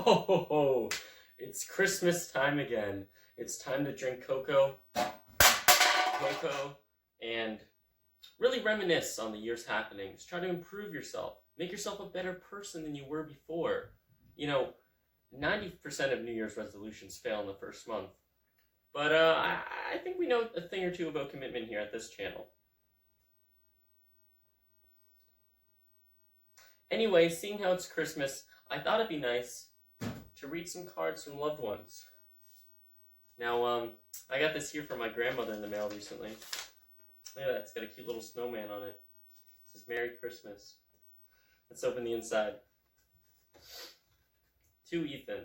Oh, it's Christmas time again. It's time to drink cocoa, and really reminisce on the year's happenings. Try to improve yourself. Make yourself a better person than you were before. You know, 90% of New Year's resolutions fail in the first month. But I think we know a thing or two about commitment here at this channel. Anyway, seeing how it's Christmas, I thought it'd be nice to read some cards from loved ones. Now, I got this here from my grandmother in the mail recently. Look at that, it's got a cute little snowman on it. It says Merry Christmas. Let's open the inside. To Ethan.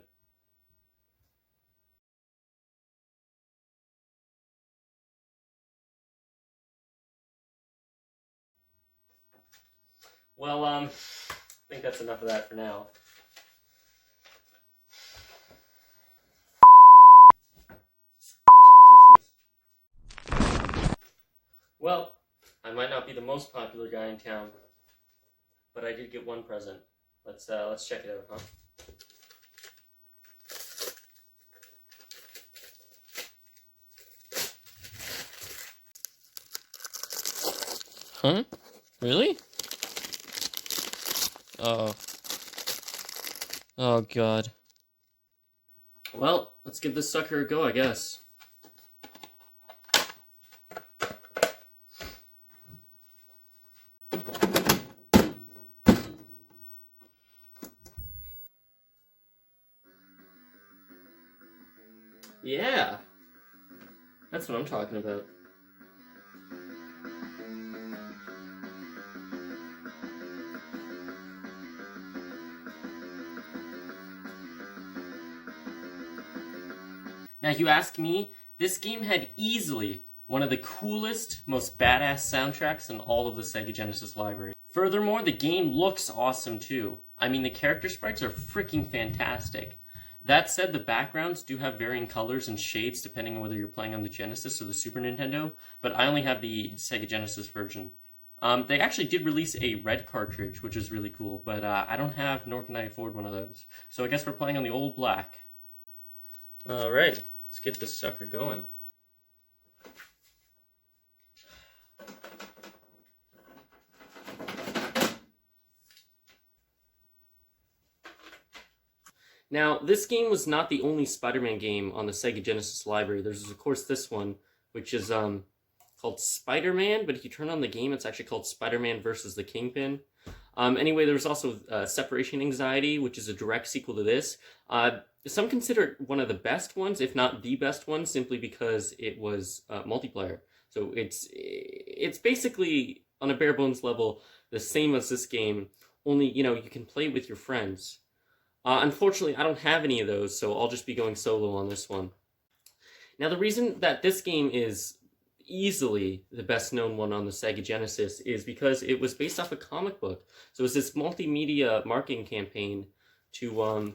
Well, I think that's enough of that for now. Well, I might not be the most popular guy in town, but I did get one present. Let's check it out, huh? Huh? Really? Oh. Oh, God. Well, let's give this sucker a go, I guess. Yeah. That's what I'm talking about. Now, you ask me, this game had easily one of the coolest, most badass soundtracks in all of the Sega Genesis library. Furthermore, the game looks awesome too. I mean, the character sprites are freaking fantastic. That said, the backgrounds do have varying colors and shades depending on whether you're playing on the Genesis or the Super Nintendo, but I only have the Sega Genesis version. They actually did release a red cartridge, which is really cool, but I don't have, nor can I afford one of those. So I guess we're playing on the old black. Alright, let's get this sucker going. Now, this game was not the only Spider-Man game on the Sega Genesis library. There's, of course, this one, which is called SpiderMan, but if you turn on the game, it's actually called Spider-Man versus the Kingpin. Anyway, there's also Separation Anxiety, which is a direct sequel to this. Some consider it one of the best ones, if not the best one, simply because it was multiplayer. So it's basically, on a bare bones level, the same as this game, only, you know, you can play with your friends. Unfortunately, I don't have any of those, so I'll just be going solo on this one. Now, the reason that this game is easily the best known one on the Sega Genesis is because it was based off a comic book. So it was this multimedia marketing campaign to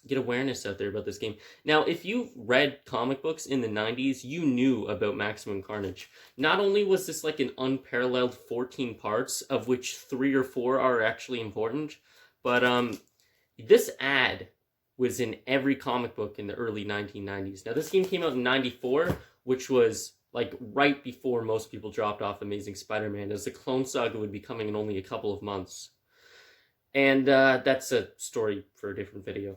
get awareness out there about this game. Now, if you read comic books in the 90s, you knew about Maximum Carnage. Not only was this like an unparalleled 14 parts, of which 3 or 4 are actually important, but this ad was in every comic book in the early 1990s. Now, this game came out in 94, which was like right before most people dropped off Amazing Spider-Man, as the Clone Saga would be coming in only a couple of months. And that's a story for a different video.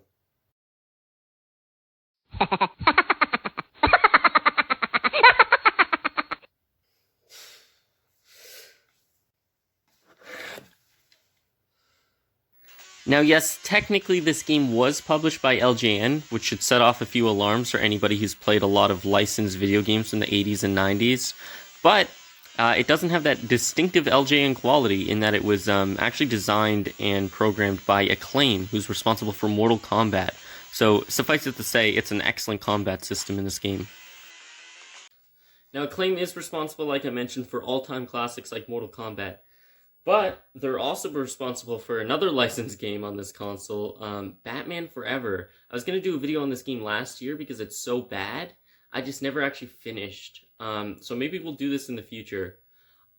Now, yes, technically this game was published by LJN, which should set off a few alarms for anybody who's played a lot of licensed video games in the 80s and 90s, but it doesn't have that distinctive LJN quality in that it was actually designed and programmed by Acclaim, who's responsible for Mortal Kombat. So, suffice it to say, it's an excellent combat system in this game. Now, Acclaim is responsible, like I mentioned, for all-time classics like Mortal Kombat. But they're also responsible for another licensed game on this console, Batman Forever. I was going to do a video on this game last year because it's so bad. I just never actually finished. So maybe we'll do this in the future.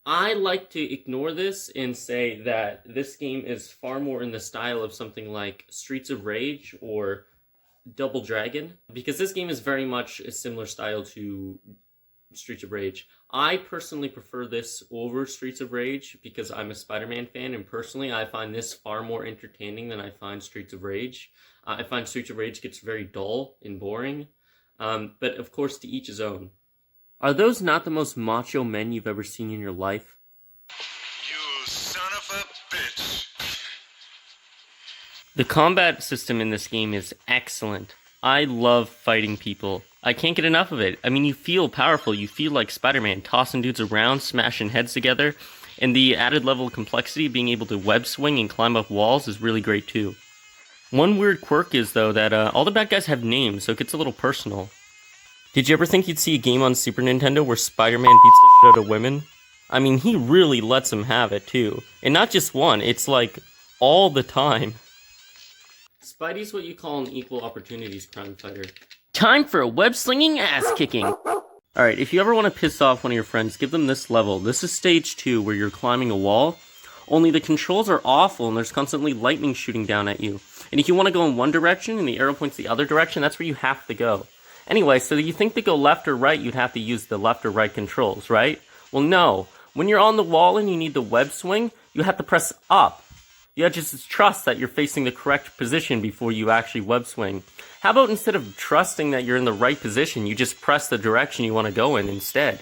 I like to ignore this and say that this game is far more in the style of something like Streets of Rage or Double Dragon, because this game is very much a similar style to Streets of Rage. I personally prefer this over Streets of Rage because I'm a Spider-Man fan, and personally I find this far more entertaining than I find Streets of Rage. I find Streets of Rage gets very dull and boring, but of course to each his own. Are those not the most macho men you've ever seen in your life? You son of a bitch! The combat system in this game is excellent. I love fighting people. I can't get enough of it. I mean, you feel powerful. You feel like Spider-Man, tossing dudes around, smashing heads together. And the added level of complexity, being able to web swing and climb up walls, is really great too. One weird quirk is, though, that all the bad guys have names, so it gets a little personal. Did you ever think you'd see a game on Super Nintendo where Spider-Man beats the shit out of women? I mean, he really lets them have it, too. And not just one, it's like, all the time. Spidey's what you call an equal opportunities crime fighter. Time for a web-slinging ass-kicking! Alright, if you ever want to piss off one of your friends, give them this level. This is stage 2, where you're climbing a wall, only the controls are awful and there's constantly lightning shooting down at you. And if you want to go in one direction and the arrow points the other direction, that's where you have to go. Anyway, so you think to go left or right, you'd have to use the left or right controls, right? Well, no. When you're on the wall and you need the web swing, you have to press up. You have to just trust that you're facing the correct position before you actually web swing. How about instead of trusting that you're in the right position, you just press the direction you want to go in instead?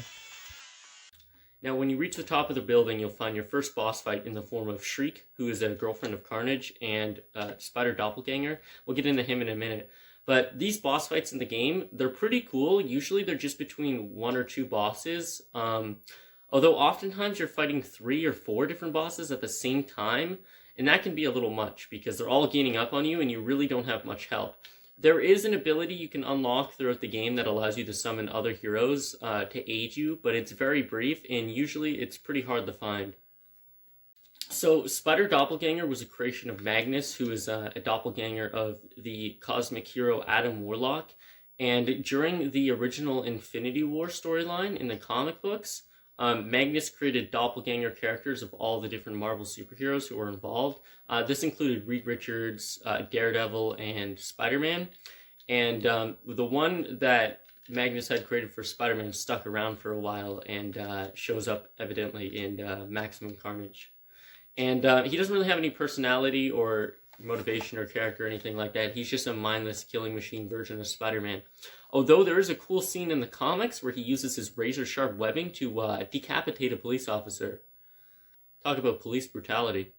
Now, when you reach the top of the building, you'll find your first boss fight in the form of Shriek, who is a girlfriend of Carnage, and Spider Doppelganger. We'll get into him in a minute. But these boss fights in the game, they're pretty cool. Usually they're just between 1 or 2 bosses. Although oftentimes you're fighting 3 or 4 different bosses at the same time. And that can be a little much because they're all gaining up on you and you really don't have much help. There is an ability you can unlock throughout the game that allows you to summon other heroes to aid you. But it's very brief and usually it's pretty hard to find. So, Spider Doppelganger was a creation of Magnus, who is a doppelganger of the cosmic hero Adam Warlock. And during the original Infinity War storyline in the comic books, Magnus created doppelganger characters of all the different Marvel superheroes who were involved. This included Reed Richards, Daredevil, and Spider-Man. And the one that Magnus had created for Spider-Man stuck around for a while and shows up evidently in Maximum Carnage. And he doesn't really have any personality or motivation or character or anything like that. He's just a mindless killing machine version of Spider-Man. Although there is a cool scene in the comics where he uses his razor-sharp webbing to decapitate a police officer. Talk about police brutality.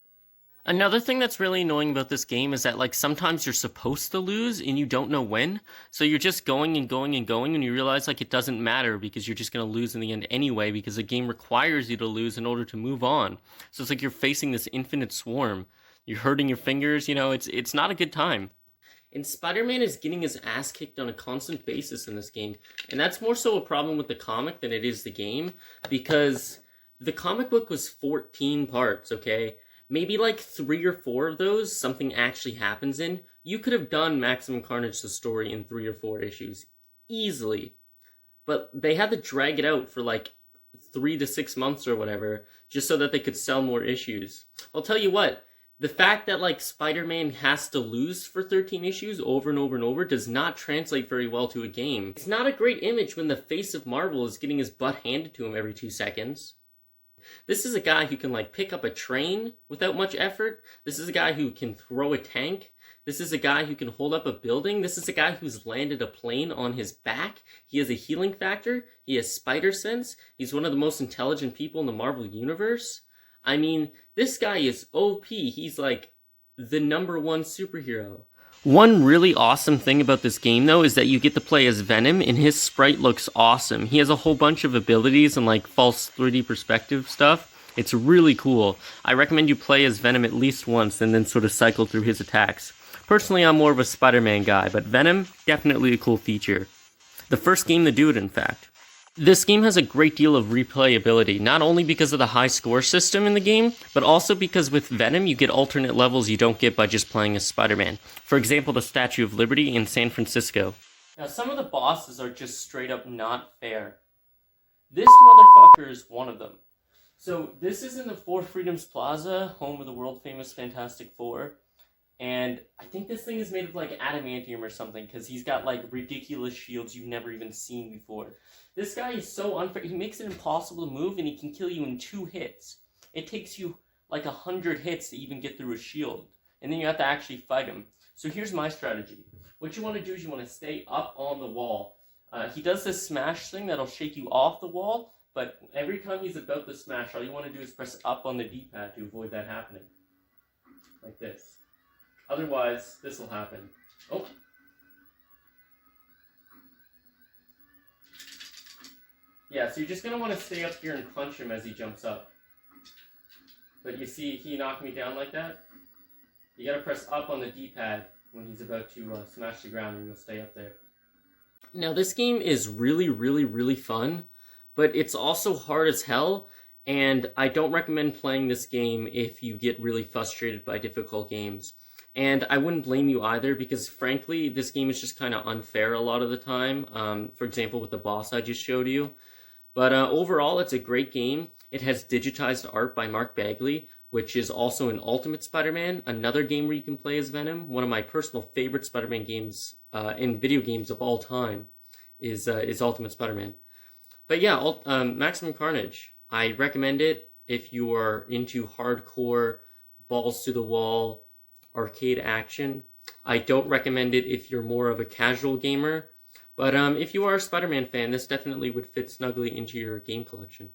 Another thing that's really annoying about this game is that, like, sometimes you're supposed to lose and you don't know when. So you're just going and going and going and you realize, like, it doesn't matter because you're just going to lose in the end anyway because the game requires you to lose in order to move on. So it's like you're facing this infinite swarm. You're hurting your fingers, you know, it's not a good time. And Spider-Man is getting his ass kicked on a constant basis in this game. And that's more so a problem with the comic than it is the game because the comic book was 14 parts, okay? Maybe like 3 or 4 of those, something actually happens in. You could have done Maximum Carnage the story in 3 or 4 issues. Easily. But they had to drag it out for like 3 to 6 months or whatever, just so that they could sell more issues. I'll tell you what, the fact that like Spider-Man has to lose for 13 issues over and over and over does not translate very well to a game. It's not a great image when the face of Marvel is getting his butt handed to him every 2 seconds. This is a guy who can, like, pick up a train without much effort. This is a guy who can throw a tank. This is a guy who can hold up a building. This is a guy who's landed a plane on his back. He has a healing factor. He has spider sense. He's one of the most intelligent people in the Marvel Universe. I mean, this guy is OP. He's, like, the #1 superhero. One really awesome thing about this game, though, is that you get to play as Venom, and his sprite looks awesome. He has a whole bunch of abilities and, like, false 3D perspective stuff. It's really cool. I recommend you play as Venom at least once and then sort of cycle through his attacks. Personally, I'm more of a Spider-Man guy, but Venom, definitely a cool feature. The first game to do it, in fact. This game has a great deal of replayability, not only because of the high score system in the game, but also because with Venom you get alternate levels you don't get by just playing as Spider-Man. For example, the Statue of Liberty in San Francisco. Now, some of the bosses are just straight up not fair. This motherfucker is one of them. So this is in the Four Freedoms Plaza, home of the world-famous Fantastic Four. And I think this thing is made of like adamantium or something, because he's got like ridiculous shields you've never even seen before. This guy is so unfair. He makes it impossible to move, and he can kill you in 2 hits. It takes you like 100 hits to even get through a shield. And then you have to actually fight him. So here's my strategy. What you want to do is you want to stay up on the wall. He does this smash thing that'll shake you off the wall, but every time he's about to smash, all you want to do is press up on the D-pad to avoid that happening. Like this. Otherwise, this will happen. Oh. Yeah, so you're just going to want to stay up here and punch him as he jumps up. But you see, he knocked me down like that. You got to press up on the D-pad when he's about to smash the ground, and you'll stay up there. Now, this game is really, really, really fun, but it's also hard as hell, and I don't recommend playing this game if you get really frustrated by difficult games. And I wouldn't blame you either, because frankly, this game is just kind of unfair a lot of the time. For example, with the boss I just showed you. But overall, it's a great game. It has digitized art by Mark Bagley, which is also in Ultimate Spider-Man, another game where you can play as Venom. One of my personal favorite Spider-Man games in video games of all time is Ultimate Spider-Man. But yeah, Maximum Carnage. I recommend it if you are into hardcore, balls-to-the-wall, arcade action. I don't recommend it if you're more of a casual gamer. But if you are a Spider-Man fan, this definitely would fit snugly into your game collection.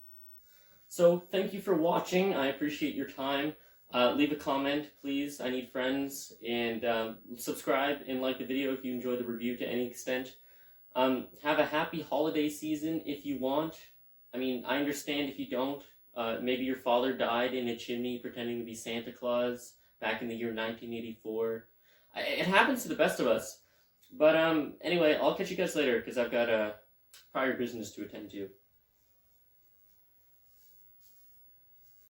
So, thank you for watching. I appreciate your time. Leave a comment, please. I need friends. And subscribe and like the video if you enjoyed the review to any extent. Have a happy holiday season if you want. I mean, I understand if you don't. Maybe your father died in a chimney pretending to be Santa Claus back in the year 1984. It happens to the best of us. But anyway, I'll catch you guys later because I've got prior business to attend to.